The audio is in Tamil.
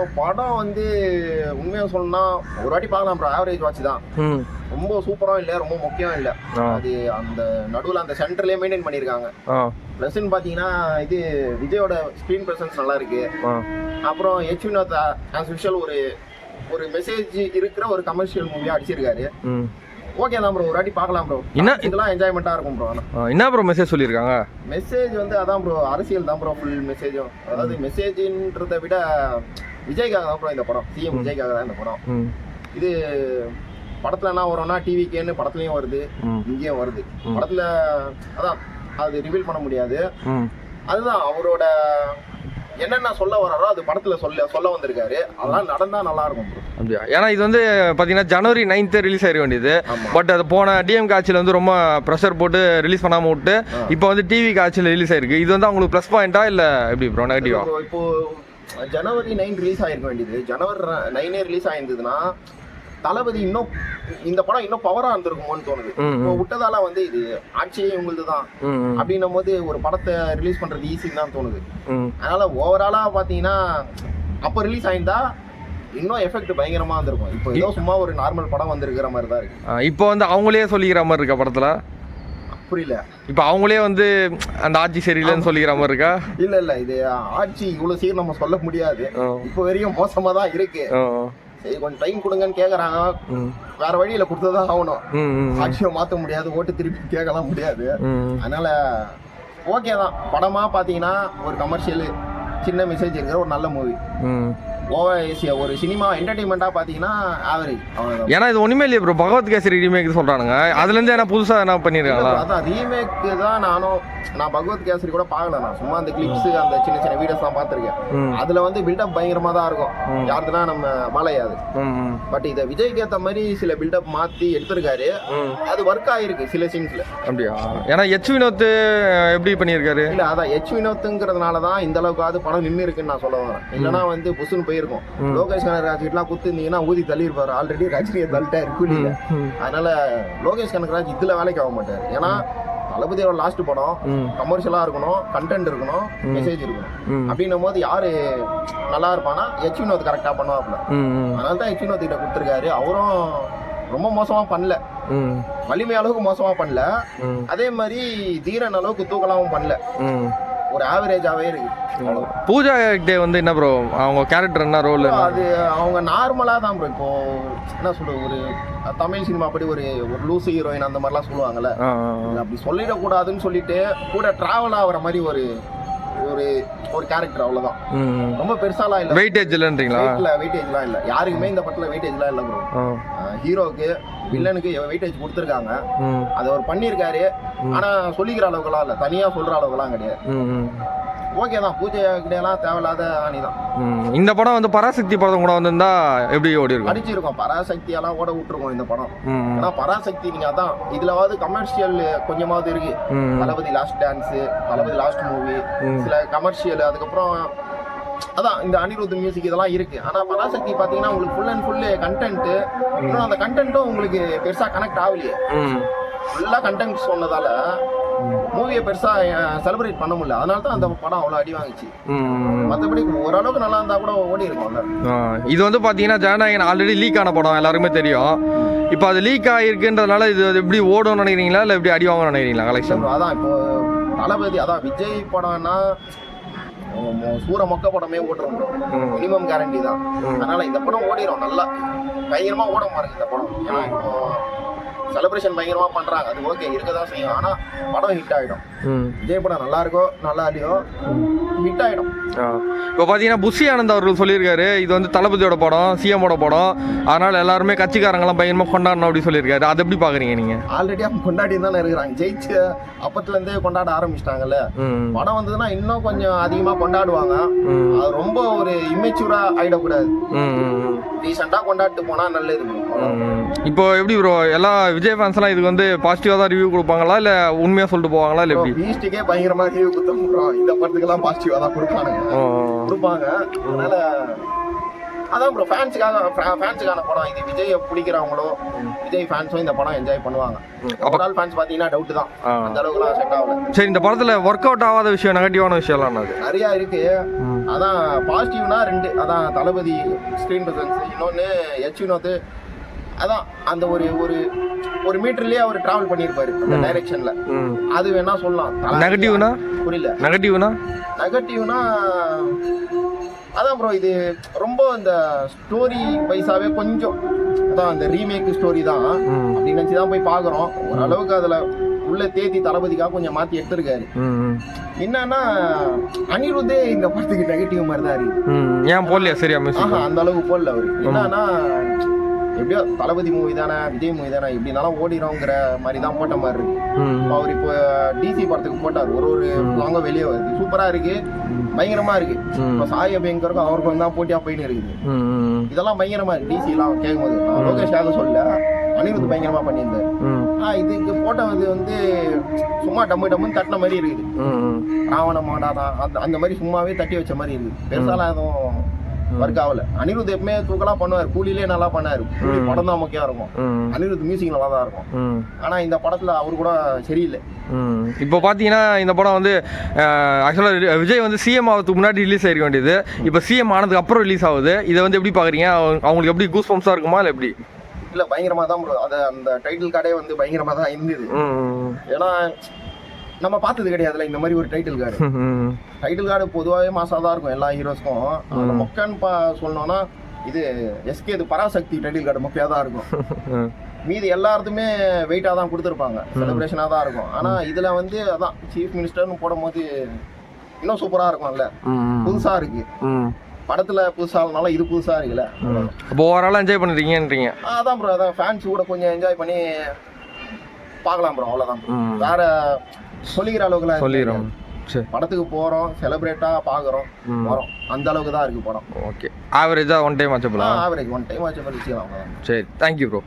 ப்ரோ படம் வந்து உண்மையா சொல்லணும்னா ஒரு வாட்டி பார்க்கலாம் ப்ரோ. ஆவரேஜ் வாட்ச் தான். ரொம்ப சூப்பராகவும் இல்லை, ரொம்ப முக்கியம் இல்லை. அது அந்த நடுவில் அந்த சென்டர்லேயே மெயின்டைன் பண்ணியிருக்காங்க. ப்ளஸ்ன்னு பார்த்தீங்கன்னா இது விஜயோட ஸ்க்ரீன் ப்ரெசன்ஸ் நல்லா இருக்கு. அப்புறம் எச் வினோத் ஆஸ் யூஷுவல் ஒரு மெசேஜ் இருக்கிற ஒரு கமர்ஷியல் மூவியாக அடிச்சிருக்காரு. ஓகே தான் ப்ரோ, ஒரு வாட்டி பார்க்கலாம் ப்ரோ. இதெல்லாம் என்ஜாய்மெண்ட்டாக இருக்கும் ப்ரோ. ஆனால் என்ன ப்ரோ மெசேஜ் சொல்லியிருக்காங்க? மெசேஜ் வந்து அதான் ப்ரோ, அரசியல் தான் ப்ரோ ஃபுல் மெசேஜும். அதாவது மெசேஜ்ன்றதை விட விஜய்க்காக தான் ப்ரோ இந்த படம். சிஎம் விஜய்க்காக தான் இந்த படம். இது படத்தில் என்ன வரும்னா டிவிக்கேன்னு படத்துலையும் வருது, இங்கேயும் வருது. படத்தில் அதான் அது ரிவீல் பண்ண முடியாது. அதுதான் அவரோட என்னென்ன சொல்ல வராரோ அது படத்துல சொல்ல வந்திருக்காரு. அதெல்லாம் நடந்தா நல்லா இருக்கும் ப்ரோ. அப்படியா? ஏன்னா இது வந்து பார்த்தீங்கன்னா ஜனவரி 9th ரிலீஸ் ஆகிட வேண்டியது. பட் அது போன டிஎம் காட்சியில் வந்து ரொம்ப ப்ரெஷர் போட்டு ரிலீஸ் பண்ணாமல் விட்டு இப்போ வந்து டிவி காட்சியில் ரிலீஸ் ஆயிருக்கு. இது வந்து அவங்களுக்கு ப்ளஸ் பாயிண்டா இல்லை எப்படி ப்ரோ? நெகட்டிவா? இப்போ ஜனவரி 9 ரிலீஸ் ஆகிருக்க வேண்டியது. ஜனவரி 9 ரிலீஸ் ஆயிருந்ததுன்னா தளபதி இன்னும் இந்த படம் இன்னும் பவரா இருந்திருக்குமோன்னு தோணுது. இப்போ விட்டதால வந்து இது ஆட்சியே உங்களுக்கு தான் அப்படின்னும் போது ஒரு படத்தை ரிலீஸ் பண்றது ஈஸின்னு தான் தோணுது. அதனால ஓவராலா பாத்தீங்கன்னா அப்ப ரிலீஸ் ஆயிருந்தா இன்னும் எஃபெக்ட் பயங்கரமா இருந்திருக்கும். இப்போ ஏதோ சும்மா ஒரு நார்மல் படம் வந்திருக்கிற மாதிரி தான் இருக்கு. இப்போ வந்து அவங்களே சொல்லிக்கிற மாதிரி இருக்கா படத்துல? புரியல. இப்போ அவங்களே வந்து அந்த ஆட்சி சரியில்லைன்னு சொல்லிக்கிற மாதிரி இருக்கா? இல்ல இது ஆட்சி இவ்வளவு சீக்கிரம் நம்ம சொல்ல முடியாது. இப்போ வரையும் மோசமா தான் இருக்கு. சரி கொஞ்சம் டைம் கொடுங்கன்னு கேக்குறாங்க. வேற வழியில கொடுத்ததான் ஆகணும். ஆட்சியை மாத்த முடியாது, ஓட்டு திருப்பி கேட்கலாம் முடியாது. அதனால ஓகே தான். படமா பாத்தீங்கன்னா ஒரு கமர்ஷியல் சின்ன மெசேஜ் இருக்கிற ஒரு நல்ல மூவி. ஒரு சினிமா என்டர்டைன்மெண்டா பாத்தீங்கன்னா ஆவரேஜ். ஏன்னா இது ஒண்ணுமே இல்லையா ப்ரோ, பகவத் கேசரி ரீமேக் சொல்றானுங்க. அதுல இருந்து என்ன புதுசா என்ன பண்ணிருக்காங்களா? அதான் ரீமேக் தான். நான் பகவத் கேசரி கூட பார்க்கல. நான் சும்மா அந்த கிளிப்ஸ் அந்த சின்ன சின்ன வீடியோஸ் தான் பார்த்திருக்கேன். அதுல வந்து பில்டப் பயங்கரமா தான் இருக்கும். யாருதுன்னா நம்ம மாலையாது. பட் இதை விஜய்க்கு ஏத்த மாதிரி சில பில்டப் மாத்தி எடுத்திருக்காரு. அது ஒர்க் ஆயிருக்கு சில சீன்ஸ்ல. அப்படியா? ஏன்னா எச் வினோத் எப்படி பண்ணியிருக்காரு? இல்ல அதான் எச் வினோத்துங்கிறதுனாலதான் இந்த அளவுக்கு படம் நின்று இருக்குன்னு நான் சொல்ல வரேன். இல்லைன்னா வந்து புசுன்னு போயிருக்கும். லோகேஷ் கனகராஜ் கிட்ட குத்துனீங்கன்னா ஊதி தள்ளிருப்பாரு. ஆல்ரெடி ரஜினியை தள்ளிட்டா இருக்கு. அதனால லோகேஷ் கனகராஜ் இதுல வேலைக்கு ஆக மாட்டாரு. ஏன்னா தளபதியோட லாஸ்ட் படம் கமர்ஷியலா இருக்கணும், கண்டென்ட் இருக்கணும், மெசேஜ் இருக்கணும். அப்படின்னும் போது யாரு நல்லா இருப்பானா எச் வினோத் கரெக்டா பண்ணுவாப்ல. அதனால தான் எச் வினோத் கிட்ட கொடுத்துருக்காரு. அவரும் ரொம்ப மோசமா பண்ணல, வலிமை அளவுக்கு மோசமா பண்ணல, அதே மாதிரி தீரன் அளவுக்கு தூக்கலாவும் பண்ணல. ஒரு ஆவரேஜாவே இருக்கு. பூஜா டே வந்து என்ன ப்ரோ அவங்க கேரக்டர் என்ன ரோல்? அது அவங்க நார்மலா தான் ப்ரோ. இப்போ என்ன சொல்றது, ஒரு தமிழ் சினிமா அப்படி ஒரு லூசு ஹீரோயின் அந்த மாதிரிலாம் சொல்லுவாங்கல்ல, அப்படி சொல்லிடக்கூடாதுன்னு சொல்லிட்டு கூட டிராவல் ஆகிற மாதிரி ஒரு ஒரு கேரக்டர். அவ்வளவுதான். ரொம்ப பெருசாலாம் இல்ல. வெயிட்டேஜ் இல்லன்றீங்களா? இல்ல வெயிட்டேஜ்லாம் இல்ல. யாருக்குமே இந்த படத்துல வெயிட்டேஜ்லாம் இல்ல ப்ரோ. ஹீரோக்கு வில்லனுக்கு வெயிட்டேஜ் கொடுத்துருக்காங்க. அதை அவர் பண்ணியிருக்காரு. ஆனா சொல்லிக்கிற அளவுக்குலாம் இல்ல, தனியா சொல்ற அளவுக்குலாம் கிடையாது. ஓகே தான். பூஜை கிடையெல்லாம் தேவையில்லாத ஆணிதான். இந்த படம் வந்து பராசக்தி படம் கூட வந்திருந்தா எப்படி ஓடி இருக்கும்? அடிச்சிருக்கோம். பராசக்தியெல்லாம் ஓட விட்டுருக்கோம் இந்த படம். ஆனா பராசக்தி நீங்க அதான் இதுலவாவது கமர்ஷியல் கொஞ்சமாவது இருக்கு. தளபதி லாஸ்ட் டான்ஸ், தளபதி லாஸ்ட் மூவி, சில கமர்ஷியல், அதுக்கப்புறம் அதான் இந்த அனிருத் மியூசிக் இதெல்லாம் இருக்கு. ஆனா பராசக்தி பாத்தீங்கன்னா உங்களுக்கு ஃபுல் அண்ட் ஃபுல் கண்டென்ட். இன்னும் அந்த கண்டென்ட்டும் உங்களுக்கு பெருசா கனெக்ட் ஆகலையே. ஃபுல்லா கண்டென்ட் சொன்னதால மூவியை பெருசா செலிப்ரேட் பண்ண முடியல. அதனால தான் அந்த படம் அவ்வளவு அடி வாங்கிச்சு. மற்றபடி ஓரளவுக்கு நல்லா இருந்தா கூட ஓடி இருக்கும். இது வந்து பாத்தீங்கன்னா ஜனநாயகன் ஆல்ரெடி லீக் ஆன படம், எல்லாருக்குமே தெரியும். இப்போ அது லீக் ஆகிருக்குன்றதுனால இது எப்படி ஓடும்னு நினைக்கிறீங்களா இல்லை எப்படி அடி வாங்கணும்னு நினைக்கிறீங்களா கலெக்ஷன்? அதான் இப்போ தளபதி அதான் விஜய் படம்னா சூர மொக்க படமே ஓடுறோம், மினிமம் கேரண்டி தான். அதனால இந்த படம் ஓடிடும், நல்லா பயங்கரமா ஓட மாறுங்க இந்த படம். ஏன்னா இப்போ செலிப்ரேஷன் பயங்கரமா பண்றாங்க, அது ஓகே இருக்கதான் செய்யும். ஆனா படம் ஹிட் ஆயிடும். விஜய் படம் நல்லா இருக்கோ நல்லா இல்லையோ ஹிட் ஆயிடும். இப்போ பார்த்தீங்கன்னா புஷி ஆனந்த் அவர்கள் சொல்லியிருக்காரு, இது வந்து தளபதியோட படம், சிஎம்மோட படம், அதனால எல்லாருமே கட்சிக்காரங்களாம் பயங்கரமாக கொண்டாடணும் அப்படி சொல்லியிருக்காரு. அதை எப்படி பார்க்குறீங்க நீங்கள்? ஆல்ரெடி அவங்க கொண்டாடி தானே இருக்கிறாங்க. ஜெயிச்சு அப்பத்துலேருந்தே கொண்டாட ஆரம்பிச்சிட்டாங்கல்ல. படம் வந்ததுன்னா இன்னும் கொஞ்சம் அதிகமாக கொண்டாடுவாங்க. அது ரொம்ப ஒரு இம்மெச்சூரா ஆகிடக்கூடாது. ரீசெண்டாக கொண்டாடிட்டு போனால் நல்லது. இப்போ எப்படி ப்ரோ எல்லா விஜய் ஃபேன்ஸ்லாம் இதுக்கு வந்து பாசிட்டிவாக தான் ரிவ்யூ கொடுப்பாங்களா இல்லை உண்மையாக சொல்லிட்டு போவாங்களா இல்லை எப்படி? பீஸ்ட்டுக்கே பயங்கரமா ரிவ்யூ கொடுத்தோம், இந்த படத்துக்கெல்லாம் பாசிட்டிவாக தான் கொடுப்பாங்க. அதனால அதான் ப்ரோ ஃபேன்ஸுக்கான படம் இது. விஜயை பிடிக்கிறவங்களோ விஜய் ஃபேன்ஸும் இந்த படம் என்ஜாய் பண்ணுவாங்க. ஓவரால் ஃபேன்ஸ் பார்த்தீங்கன்னா டவுட் தான், அந்த அளவுக்குலாம் செட் ஆகல. சரி, இந்த படத்துல ஒர்க் அவுட் ஆகாத விஷயம், நெகட்டிவான விஷயம்லாம் என்னது? நிறையா இருக்கு. அதான் பாசிட்டிவ்னா 2, அதான் தளபதி ஸ்க்ரீன் ப்ரெசன்ஸ், இன்னொன்று எச் வினோத். அதான் அந்த ஒரு மீட்டர்லயே அவர் டிராவல் பண்ணியிருப்பாரு அந்த டைரக்ஷன்ல, அது வேணா சொல்லலாம். நெகட்டிவ்னா புரியல. நெகட்டிவ்னா அதான் ப்ரோ, இது ரொம்ப இந்த ஸ்டோரி வைஸாவே கொஞ்சம் அதான் அந்த ரீமேக் ஸ்டோரி தான் அப்படி நினச்சி தான் போய் பார்க்குறோம். ஓரளவுக்கு அதில் உள்ள தேதி தளபதிக்காக கொஞ்சம் மாற்றி எடுத்திருக்காரு. என்னன்னா அனிருத்தே இந்த படத்துக்கு நெகட்டிவ் மாதிரி தான் இருக்கு. ஏன் போடலையா? சரியா அந்த அளவுக்கு போடல அவரு. என்னன்னா எப்படியோ தளபதி மூவி தானே, விஜய் மூவி தானே, எப்படி இருந்தாலும் ஓடிடும்ங்கிற மாதிரி தான் போட்ட மாதிரி இருக்கு. அவர் இப்போ டிசி படத்துக்கு போட்டார், ஒரு வாங்க வெளியே வருது, சூப்பரா இருக்கு, பயங்கரமா இருக்கு. இப்போ சாய் அபியங்கருக்கும் அவருக்கும் தான் போட்டியா போயின்னு இருக்குது. இதெல்லாம் பயங்கரமா இருக்கு. டிசி எல்லாம் கேட்கும்போது நான் லோகேஷாக சொல்ல, அனிருத் பயங்கரமா பண்ணியிருந்தாரு. இதுக்கு போட்டது வந்து சும்மா டம்முன்னு தட்டின மாதிரி இருக்குது. ராவண மாடாதான் அந்த மாதிரி சும்மாவே தட்டி வச்ச மாதிரி இருக்குது. பெருசாலாம் எதுவும் ஒர்க் ஆகல. அனிருத் எப்பவுமே தூக்கலா பண்ணுவார், கூலிலே நல்லா பண்ணாரு. கூலி படம் தான் முக்கியம் இருக்கும், அனிருத் மியூசிக் நல்லா தான் இருக்கும். ஆனா இந்த படத்துல அவரு கூட சரியில்லை. இப்போ பார்த்தீங்கன்னா இந்த படம் வந்து ஆக்சுவலாக விஜய் வந்து சிஎம் ஆகிறதுக்கு முன்னாடி ரிலீஸ் ஆகிருக்க வேண்டியது, இப்போ சிஎம் ஆனதுக்கு அப்புறம் ரிலீஸ் ஆகுது. இதை வந்து எப்படி பார்க்குறீங்க? அவங்களுக்கு எப்படி கூஸ் பம்ப்ஸாக இருக்குமா இல்லை எப்படி? இல்லை, பயங்கரமாக தான் ப்ரோ. அது அந்த டைட்டில் கார்டே வந்து பயங்கரமாக தான் இருந்தது. ஏன்னா நம்ம பார்த்தது கிடையாதுல இந்த மாதிரி ஒரு டைட்டில் கார்டு பொதுவாகவே மாசாக தான் இருக்கும் எல்லா ஹீரோஸ்க்கும். அதில் மொக்கன்னு சொல்லணும்னா இது எஸ்கே, இது பராசக்தி டைட்டில் கார்டு மொக்கையாக தான் இருக்கும். மீதி எல்லாருக்குமே வெயிட்டாக தான் கொடுத்துருப்பாங்க, செலிப்ரேஷனாக தான் இருக்கும். ஆனால் இதில் வந்து அதான் சீஃப் மினிஸ்டர்னு போடும்போது இன்னும் சூப்பராக இருக்கும்ல, புதுசாக இருக்கு. படத்துல புதுசாகனால இது புதுசா இருக்குல்ல. அப்போ ஓவரால் என்ஜாய் பண்ணுறீங்கன்றீங்க? அதான் ப்ரோ, அதான் ஃபேன்ஸ் கூட கொஞ்சம் என்ஜாய் பண்ணி பார்க்கலாம் ப்ரோ, அவ்வளோதான். வேற சொல்லிக்கிற அளவுக்குலாம் சொல்லிடுறோம். சரி, படத்துக்கு போகிறோம், செலிப்ரேட்டாக பார்க்குறோம், வரோம், அந்த அளவுக்கு தான் இருக்குது படம். ஓகே, ஆவரேஜாக ஒன் டைம் வாட்சபிளா? ஆவரேஜ் ஒன் டைம் வாட்சபிள் வச்சுக்கலாம். சரி, தேங்க்யூ ப்ரோ.